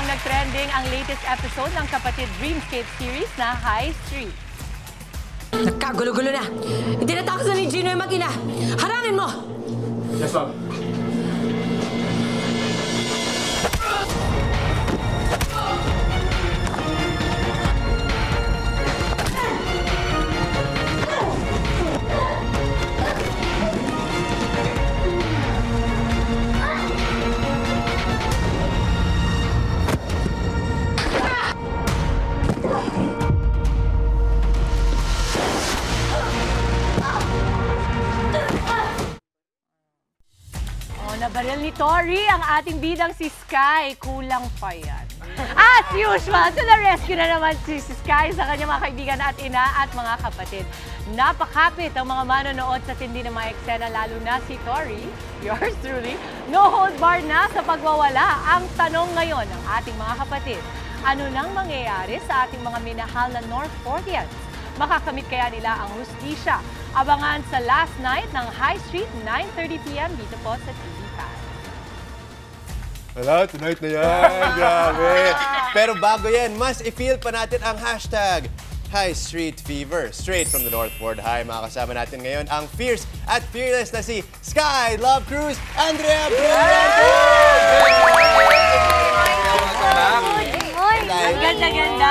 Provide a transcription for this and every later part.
nag-trending ang latest episode ng kapatid Dreamscape series na High Street. Nagkagulo-gulo na. Itinatakas na ni Gino yung mag-ina. Harangin mo! Yes, ma'am. Nabaril ni Tori ang ating bidang si Sky. Kulang pa yan. As usual, to the rescue na naman si Sky sa kanyang mga kaibigan at ina at mga kapatid. Napakapit ang mga manonood sa tindi ng mga eksena, lalo na si Tori, yours truly, no hold bar na sa pagwawala. Ang tanong ngayon ng ating mga kapatid, ano nang mangyayari sa ating mga minahal na North Fortians? Makakamit kaya nila ang hustisya? Abangan sa last night ng High Street, 9:30 p.m. dito po sa TV5. Wala, tonight na yan. Grabe. Pero bago yan, mas i-feel pa natin ang hashtag High Street Fever. Straight from the North Ward High. Makakasama natin ngayon ang fierce at fearless na si Sky Love Cruz, Andrea Brillantes! Ang ganda-ganda.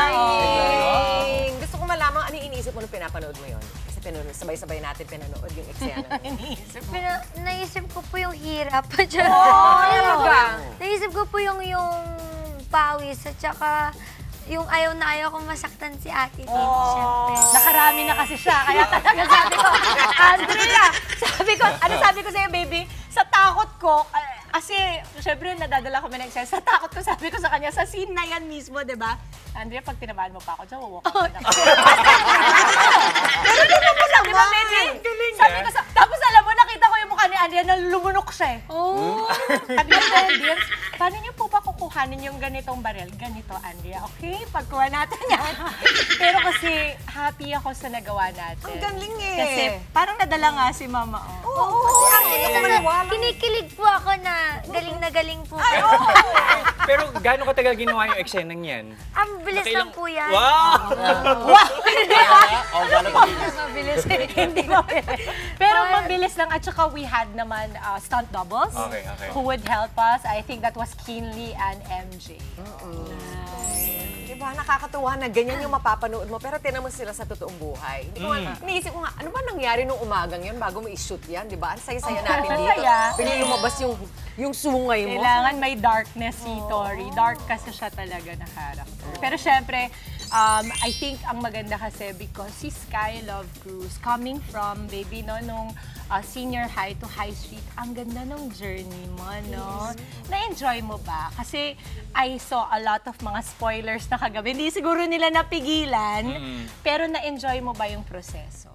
Gusto ko malaman ano yung iniisip mo nung pinapanood mo yun. Kasi sabay-sabay natin pinanood yung eksena. Naisip ko po yung hirap. Naisip ko po yung pawis at saka yung ayaw na ayaw kong masaktan si ate din, syempre. Nakarami na kasi siya, kaya talaga sabi ko, Andrea, sabi ko sa'yo, baby, sa takot ko, kasi syempre nadadala kami ng eksena, sa takot ko, sabi ko sa kanya, sa scene na yan mismo, di ba? Andrea, pag tinamaan mo pa ako, dyan, wawalk ako na. Pero doon mo lang, diba, baby? Sabi ko, tapos alam mo, nakita ko yung mukha ni Andrea na lumunok siya eh. Sabi ko, paano niyo po ba kukuhanin yung ganitong baril? Ganito, Andrea, okay? Pagkuha natin yan. Pero kasi happy ako sa nagawa natin. Ang galing eh. Kasi parang nadala nga si Mama. Kinikilig po ako na galing po. Pero gaano katagal ginawa yung eksenang yan? Ang bilis lang po yan. Wow! Mabilis. Hindi mabilis. Pero mabilis lang at saka we had naman stunt doubles Okay. who would help us. I think that was Keenly and MJ. Diba, nakakatuwa na ganyan yung mapapanood mo, pero tinan mo sila sa totoong buhay. Hindi ko iniisip ko nga, ano ba nangyari nung umagang yan bago mo i-shoot yan, di ba? Ang saya-saya natin dito. Biglang lumabas yung sungay mo. Kailangan may darkness si Tori. Dark kasi siya talaga na character. Pero syempre, I think ang maganda kasi because si Sky Love Cruz, coming from, baby, no, nung senior high to high street, ang ganda ng journey mo, no? Na-enjoy mo ba? Kasi I saw a lot of mga spoilers na kagabi. Hindi siguro nila napigilan, pero na-enjoy mo ba yung proseso?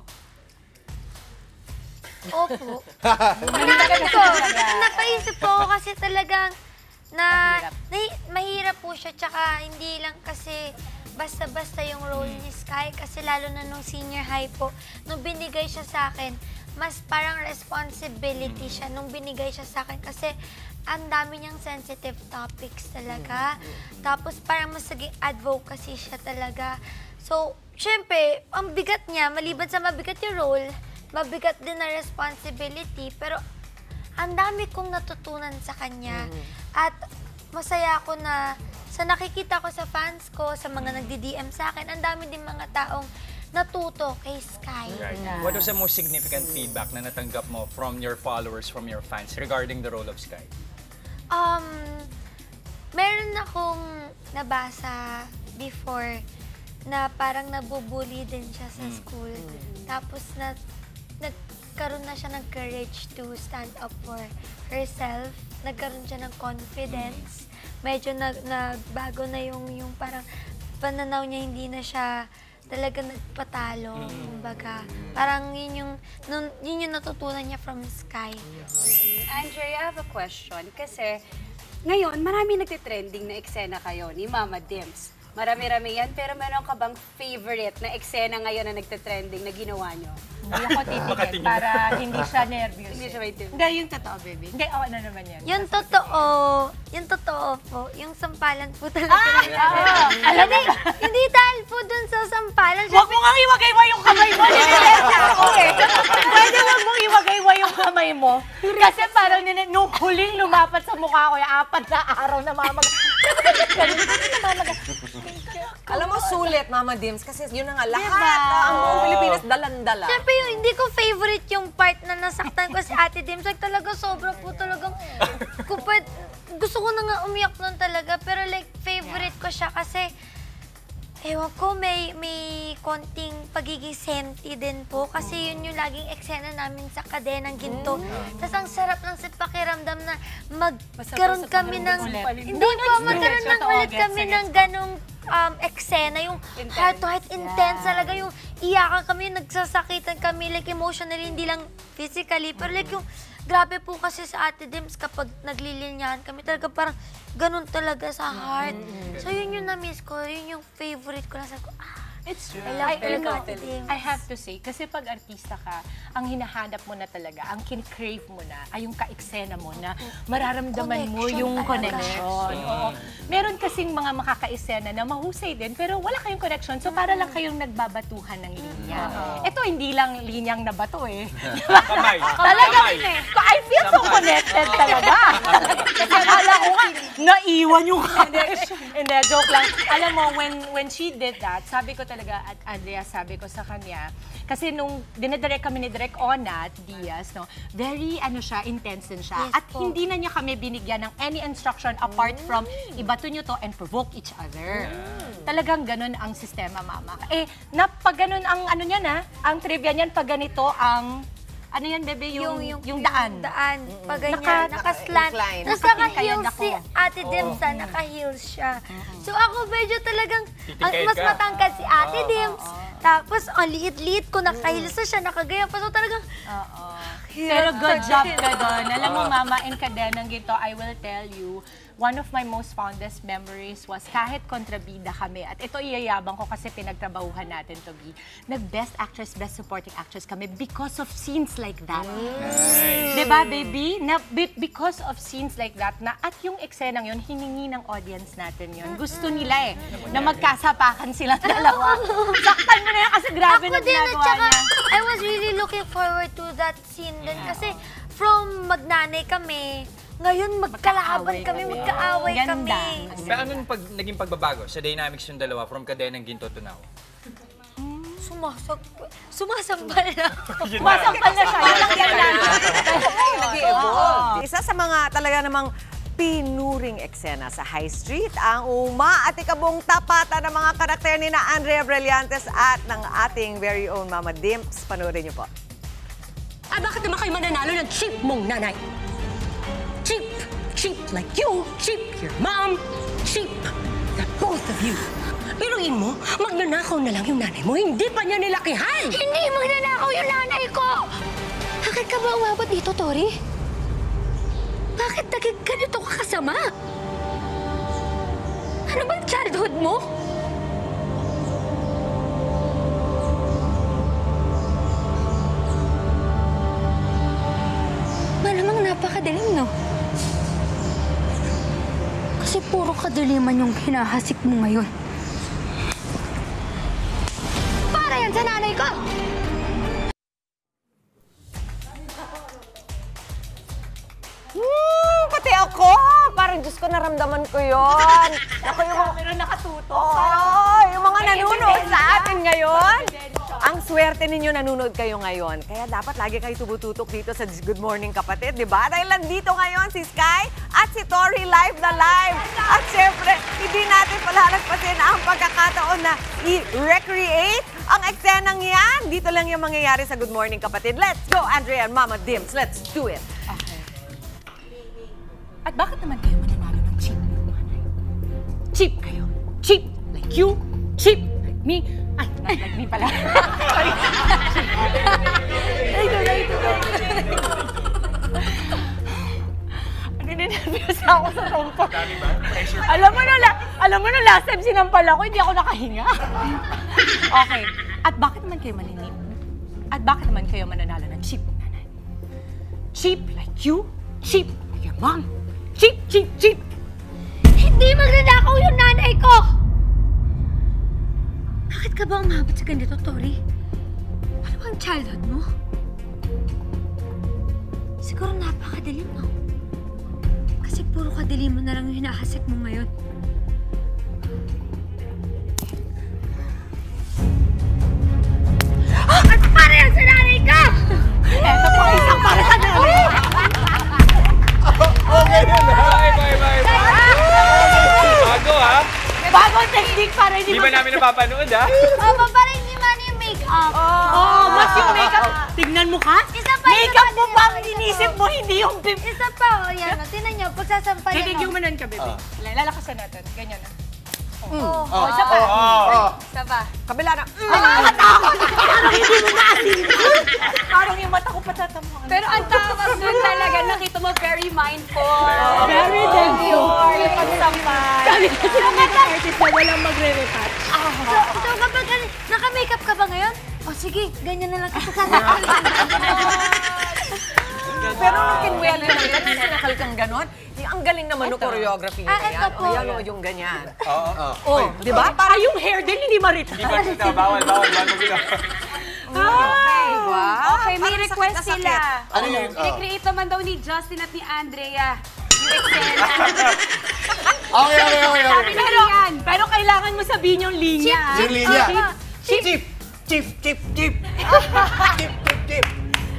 Opo. Napaisip po ako kasi talagang mahirap po siya, tsaka hindi lang kasi basta-basta yung role ni Sky, kasi lalo na nung senior high po, nung binigay siya sa akin, mas parang responsibility siya nung binigay siya sa akin kasi ang dami niyang sensitive topics talaga. Tapos parang mas naging advocacy siya talaga. So, syempre, ang bigat niya, maliban sa mabigat yung role, mabigat din na responsibility, pero ang dami kong natutunan sa kanya. At masaya ako na sa nakikita ko sa fans ko, sa mga nagdi-DM sa akin, ang dami din mga taong natuto kay Sky. Right. What was the most significant feedback na natanggap mo from your followers, from your fans regarding the role of Sky? Meron akong nabasa before na parang nabubully din siya sa school. Tapos nagkaroon na siya ng courage to stand up for herself. Nagkaroon siya ng confidence. Medyo nagbago na yung parang pananaw niya, hindi na siya talaga nagpatalo, kumbaga. Parang yun yung natutunan niya from Sky. Andrea, I have a question. Kasi ngayon, marami nagtitrending na eksena kayo ni Mama Dims. Marami-rami yan, pero meron ka bang favorite na eksena ngayon na nagte-trending na ginawa nyo? Hindi ako titigil para hindi siya nervous. Hindi siya may tip. Hindi, yung totoo, baby. Hindi, ako na naman yan. Yung totoo po, yung sampalan po talaga. Alam mo, Hindi dahil po dun sa sampalan. huwag mo nga iwagay-way yung kamay mo. Ninenervous ako eh. Pwede huwag mong iwagay-way yung kamay mo. Kasi parang nung huling lumapat sa mukha ko, yung 4 na araw na Alam mo, sulit, Mama Dims, kasi yun na nga, lahat, Diba? ang buong Pilipinas, dalandala. Siyempre, yung hindi ko favorite yung part na nasaktan ko si Ate Dims. Like, talaga, sobra po talagang, gusto ko na nga umiyak nun talaga. Pero like, favorite ko siya kasi, ewan ko, may konting pagiging senti din po. Kasi yun yung laging eksena namin sa Kadenang Ginto. Tapos ang sarap ng pakiramdam na magkaroon kami ng... Hindi po, magkaroon ng ulit kami ng ganong eksena. Yung heart-to-heart intense talaga. Yung iyakan kami, nagsasakitan kami, like emotionally, hindi lang physically. Pero like yung... Grabe po kasi sa Ate Dims kapag naglilinyahan kami, talaga parang ganun talaga sa heart. So yun yung na-miss ko, yun yung favorite ko. Sabi ko, It's true. I love talaga Ate Dims. I have to say, kasi pag artista ka, ang hinahanap mo na talaga, ang kin-crave mo na, ay yung ka-eksena mo na mararamdaman mo Connection yung talaga. connection. Oo. Meron kasing mga makaka-eksena na mahusay din, pero wala kayong connection. So para lang kayong nagbabatuhan ng linya. Ito hindi lang linyang na bato eh. Kamay. Talaga, Kamay. I feel so connected talaga. Kasi akala ko nga, naiwan yung connection. Hindi, joke lang. Alam mo, when she did that, sabi ko talaga, at Andrea, sabi ko sa kanya, kasi nung dinidirect kami ni Direk Onat Diaz, no, very, intense din siya. Yes At po. hindi na niya kami binigyan ng any instruction apart from ibato nyo to and provoke each other. Talagang ganun ang sistema, mama. Pag ganun ang niyan, ang trivia niyan, pag ganito ang, ano yan, bebe, yung daan. Daan. Pag ganyan, nakaslant. incline. Tapos Nakatingkayad naka-heels ako. si Ate Dims, naka-heels siya. So ako medyo talagang, Titikayad mas ka. matangkad si Ate Dims. Tapos ang liit-liit ko, naka-heels na siya, nakagaya pa. So talagang, Pero good job ka doon. Alam mo, mama, in Kadenang Ginto, I will tell you, one of my most fondest memories was kahit kontrabida kami, at ito iyayabang ko kasi pinagtrabahuhan natin to be, nag-best actress, best supporting actress kami because of scenes like that. Diba, baby? Because of scenes like that, na at yung eksenang yun, hiningi ng audience natin yun. Gusto nila na magkasapakan silang dalawa. Saktan mo na yan kasi grabe na ako din, at ginagawa saka, niya. I was really looking forward to that scene din. Kasi from magnanay kami, ngayon magkalaban kami, magkaaway Ganda. kami. Pero anong naging pagbabago sa dynamics yung dalawa from Kadenang Ginto to now? Sumasampal na ako. Sumasampal na siya. Yun ang ganda. Nag-evolve. Isa sa mga talaga namang pinuring eksena sa High Street, ang umaatikabong tapatan ng mga karakter ni na Andrea Brillantes at ng ating very own Mama Dims. Panoorin niyo po. Bakit naman kayo mananalo ng cheap mong nanay? Cheap! Cheap like you! Cheap your mom! Cheap! The both of you! Biruin mo, magnanakaw na lang yung nanay mo, hindi pa niya nilakihan! Hindi magnanakaw yung nanay ko! Bakit ka ba umabot dito, Tori? Bakit naging ganito ka kasama? Ano bang childhood mo? Malamang napakadilim, no? Kasi puro kadiliman yung hinahasik mo ngayon. Para yan sa nanay ko! Pati ako! Parang Diyos ko, naramdaman ko yun. Ako yung mga... Pero nakatuto. yung mga nanonood sa atin ngayon. Ang swerte ninyo, nanonood kayo ngayon. Kaya dapat lagi kayo tumututok dito sa Good Morning Kapatid, di ba? Dahil nandito ngayon si Sky at si Tori live na live. At syempre, hindi natin palalagpasin ang pagkakataon na i-recreate ang eksenang yan. Dito lang yung mangyayari sa Good Morning Kapatid. Let's go, Andrea and Mama Dims. Let's do it. At bakit naman kayo mananalo ng cheap? Cheap kayo. Cheap like you. Cheap like me. Ay, not like me pala. Sorry. Ninervyos ako sa tempo. Alam mo na lang, Alam mo na, last time sinampal ako, hindi ako nakahinga. Okay. At bakit naman kayo maninip? At bakit naman kayo mananalo ng cheap mong nanay? Cheap like you? Cheap like your mom? Cheap, cheap, cheap! Hindi magnanakaw yung nanay ko! Bakit ka ba umabot sa ganito, Tori? Ano bang childhood mo? Siguro napakadilim, no? Kasi puro kadilim mo na lang yung hinahasik mo ngayon. At para yan sa nanay ka! Eto po, isang para sa nanay! Okay yun ha? Bye. Bago ha? Bagong technique para hindi Di ba namin napapanood ha? Opo, parang hindi man yung make-up. Oh, mas yung makeup. Tignan mo ka? Isa pa, Makeup isa mo pa, pa ang isa pa. inisip mo, hindi yung pip. Isa pa, o yan. Tinan niyo, pagsasampalan Hindi, mo. humanan ka, baby. Lalakasan natin. Ganyan na. Oh, Isa pa. isa pa. Kabila na. Nakakatakot! Parang hindi mo maasin. Parang yung mata ko patatamaan. Pero ang tawag doon talaga, nakita mo, very mindful. Very thank you. Yung pagsampal. Sabi kasi ng makeup artist na walang magre-retouch. So kapag naka-makeup ka ba ngayon? O sige, ganyan na lang kita sasampalin. Pero nung kinwelo na yan, sinakal kang ganon, ang galing naman ng choreography niya ito yan. po. O yan o, yung ganyan. Oo. Oh, di ba? Para yung hair din, hindi ma-retouch. Di ba kita? Bawal mo ginawa. Diba? Okay, may Parang request sakit na sila. sakit. Ano yun? I-recreate naman daw ni Justin at ni Andrea yung eksena. Okay. Pero kailangan mo sabihin yung linya. Yung linya. Cheap. Chip.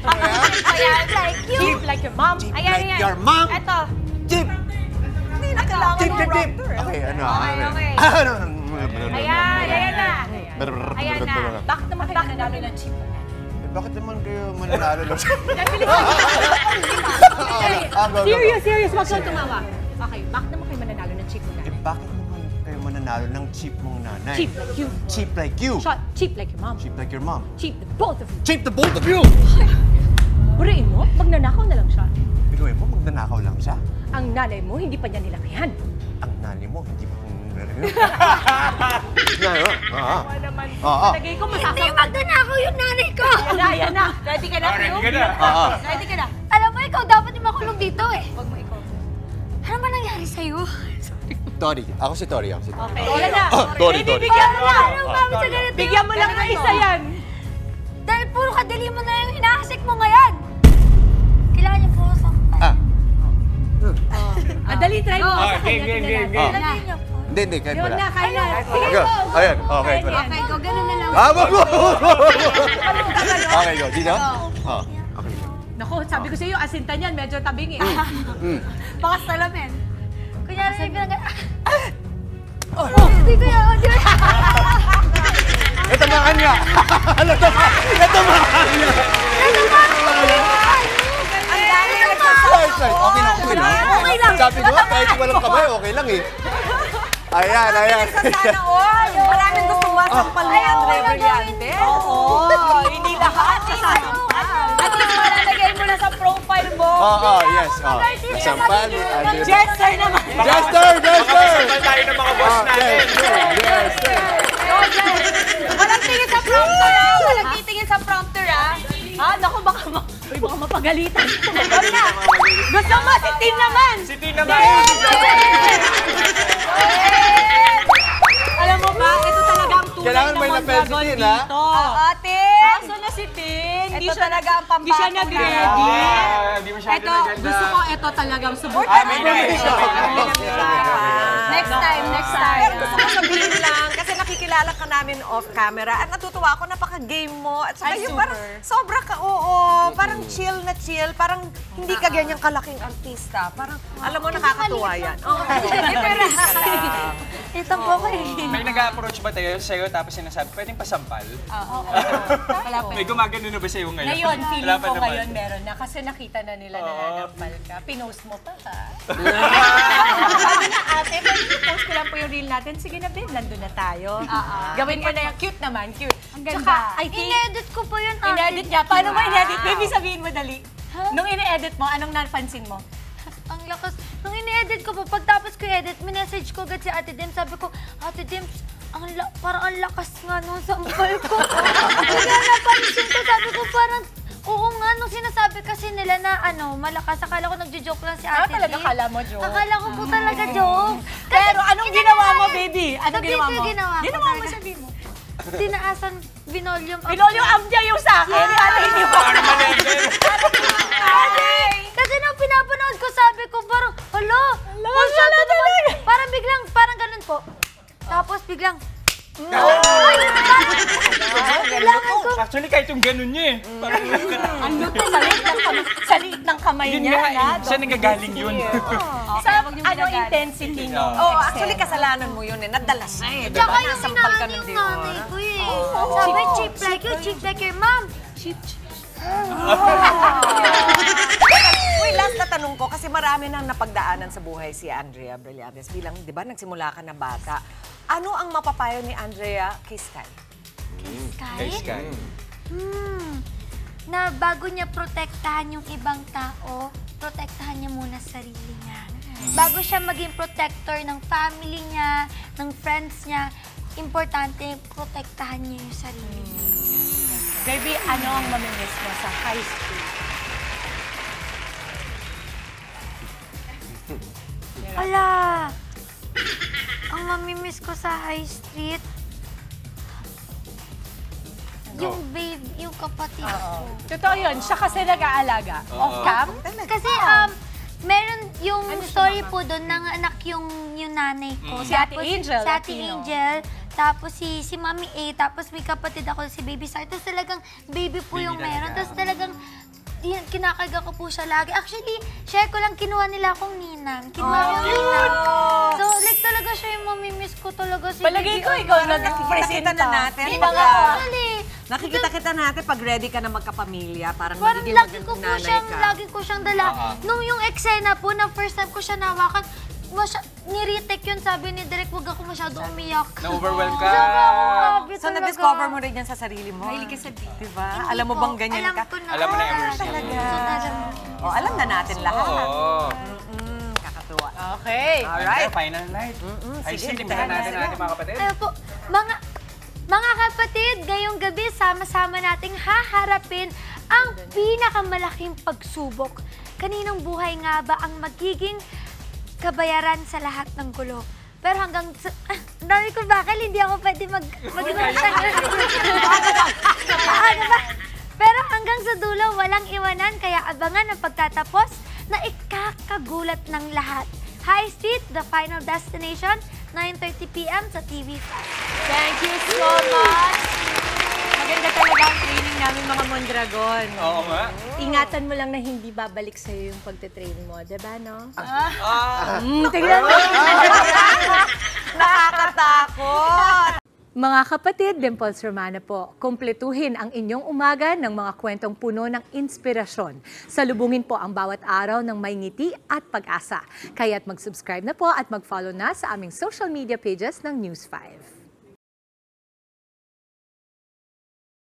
Ayan, like you. Cheap like your mom. Ayan, ayan. Your mom. Eto. Chip. Hindi na kailangan Chip. ng prompter. Okay, ano? Okay. Ayan na. Ayan na. Bakit naman kayo nanalo ng cheap? Bakit naman kayo mananalo lang? Serious, wag kang tumawa. Okay, bakit naman kayo mananalo ng cheap mong nanay? Bakit naman kayo mananalo ng cheap mong nanay? Cheap like you. Cheap like you. Shot, cheap like your mom. Cheap like your mom. Cheap the both of you. Cheap the both of you! Buriin mo, magnanakaw na lang siya. Pinuwi mo, magnanakaw lang siya. Ang nanay mo, hindi pa niya nilakihan. Ang nanay mo, hindi pa Lagay ko Hindi masasama. magnanakaw yung nanay ko. Yan na. Ready ka na? Ready ka na? Ready ka na? Alam mo, ikaw dapat yung makulong dito eh. Huwag mo ikaw. Ano ba nangyari sa'yo? Tori. Ako si Tori. Okay, yan na. Tori. Bigyan mo lang. Ano ba sa ganito? Bigyan mo lang ng isa yan. Dahil puro kadali mo na yung hinahasik mo ngayon. Kailangan niyo puro sampal. Dali, try mo. Game. Dali niyo po. Hindi, kahit Yun wala. na, kaya na. Go. Ayan, okay. Okay, go. Ganun na lang. Wag mo! Okay, go. Dito? Okay. Naku, sabi ko sa iyo, asinta niyan, medyo tabing eh. Baka salamin. Kunyari yung pinag... Hindi ko yan. Natamaan nga! Natamaan nga! Okay lang. Okay lang. Sabi ko, kahit walang kamay, okay lang eh. Ayan. Sa sana all. Maraming gusto masampal ni Andre Brillante. Oo, hindi lahat. At least malalagay mo na sa profile mo. Yes. Nasampal ni Andre. Jester naman. Jester! Sabay tayo ng mga boss natin. Jester! Walang tingin sa prompter ah. Walang titingin sa prompter ah. Naku, baka mapagalitan. Gusto mo, si Tin naman. Si Tin naman. Alam mo ba, ito talaga ang tunay Kailangan na may lapel si Mondragon Tin, ha? dito. Ate. Kaso na si Tin. Ito talaga ang Hindi siya pambako nag-ready. Hindi masyado Ito, maganda. gusto ko ito talagang subukan. May guys. Next time. Pero gusto ko sabihin lang, kasi nakikilala ka namin off-camera at natutuwa ako, napaka-game mo. At saka Ay, yung super. parang sobra ka, parang chill na chill, parang hindi ka ganyang kalaking artista. Parang, alam mo, nakakatuwa yan. Ito po ko eh. May nag-approach ba tayo sa'yo tapos sinasabi, pwedeng pasampal? Wala pa. May gumagano na ba sa'yo ngayon? Ngayon, feeling Wala pa ko naman. ngayon meron na kasi nakita na nila na nanapal ka. Pinost mo pa ha. Sabi na ate, post ko lang po yung reel natin. Sige na Ben, nandun na tayo. Gawin mo na yung cute naman, cute. Ang ganda. Tsaka, I think, In-edit ko po yun, ate. in-edit niya. Paano mo in-edit? Baby, sabihin mo dali. Nung in-edit mo, anong napansin mo? Ang lakas. Nung ini-edit ko po, pagtapos ko i-edit, minessage ko agad si Ate Dims. Sabi ko, Ate Dims, parang ang lakas nga nung sampal ko. Kaya napansin ko, sabi ko parang, oo nga, nung sinasabi kasi nila na malakas, akala ko nagjo-joke lang si Ate talaga Dims. kala mo joke? Akala ko po talaga joke. Pero anong ginawa mo, baby? Anong Sabihin ginawa ko mo? yung ginawa ko Ginawa mo, talaga. sabihin mo. Tinaasan, binolyong up. Pinol yung up niya yung sa akin. Hindi mo. Kasi nung pinapanood ko, sabi ko parang, hala, masyado naman. Parang biglang, parang ganun po. Tapos biglang, kailangan ko. Actually, kahit yung ganun niya eh. Parang Ang luto sa liit ng kamay yun niya. nga eh. Siya nagagaling yun. Sa intensity no? Oh, actually, kasalanan mo yun eh. Nadalas na eh. Tsaka yung Nasampal ka inaan ng yung Dior. nanay ko eh. Sabi, cheap like you, cheap like your mom. Uy, last na tanong ko, kasi marami nang napagdaanan sa buhay si Andrea Brillantes. Bilang, di ba, nagsimula ka na bata. Ano ang mapapayo ni Andrea kay Sky? Kay Sky. Na bago niya protektahan yung ibang tao, protektahan niya muna sarili niya. Bago siya maging protector ng family niya, ng friends niya, importante protektahan niya yung sarili niya. Baby, ano ang mamimiss mo sa high school? Ala! Ang mamimiss ko sa high street, yung babe, yung kapatid ko. Totoo yun. Siya kasi nag-aalaga. Off-cam? Kasi meron yung story po doon, nanganak yung nanay ko. Si Ate Angel, Si Ate Aquino. Angel. Tapos si Mami A. Tapos may kapatid ako, si Baby Star. Tapos talagang baby po yung meron. Tapos talagang kinakarga ko po siya lagi. Actually, share ko lang, kinuha nila akong ninang. Kinuha yung ninang. So, like talaga siya yung mamimiss ko talaga. Si Palagay Baby ko Star. ikaw Nakikita nag-presenta. na natin. Hindi pag, nga actually. nakikita natin pag ready ka na magkapamilya. Parang Parang magiging lagi ko po nanay siyang, ka. lagi ko siyang dala. Nung yung eksena po, na first time ko siya nawakan, ni-retake yun, sabi ni Direk, huwag ako masyado umiyak. Na-overwhelm ka. So, na-discover mo rin yan sa sarili mo? Mahilig ka sa diba? Alam mo bang ganyan ka? Alam mo na ever since. Oh, alam na natin lahat. Oo. Kakatuwa. Okay. Alright. Andrea, final night. Ay, sige, simplihan natin ang ating mga kapatid. Ayun po, mga kapatid, ngayong gabi, sama-sama nating haharapin ang pinakamalaking pagsubok. Kaninong buhay nga ba ang magiging kabayaran sa lahat ng gulo? Pero hanggang sa... dami ko bakal, hindi ako pwede Ano ba? Pero hanggang sa dulo, walang iwanan, kaya abangan ang pagtatapos na ikakagulat ng lahat. High Street, the final destination, 9:30 p.m. sa TV5. Thank you so much. Maganda talaga ang training namin, mga Mondragon. Oo nga. Ingatan mo lang na hindi babalik sa'yo yung pagtitrain mo, diba, no? Tingnan mo! Nakakatakot! Mga kapatid, Dimples Romana po, kumpletuhin ang inyong umaga ng mga kwentong puno ng inspirasyon. Salubungin po ang bawat araw ng may ngiti at pag-asa. Kaya't mag-subscribe na po at mag-follow na sa aming social media pages ng News 5.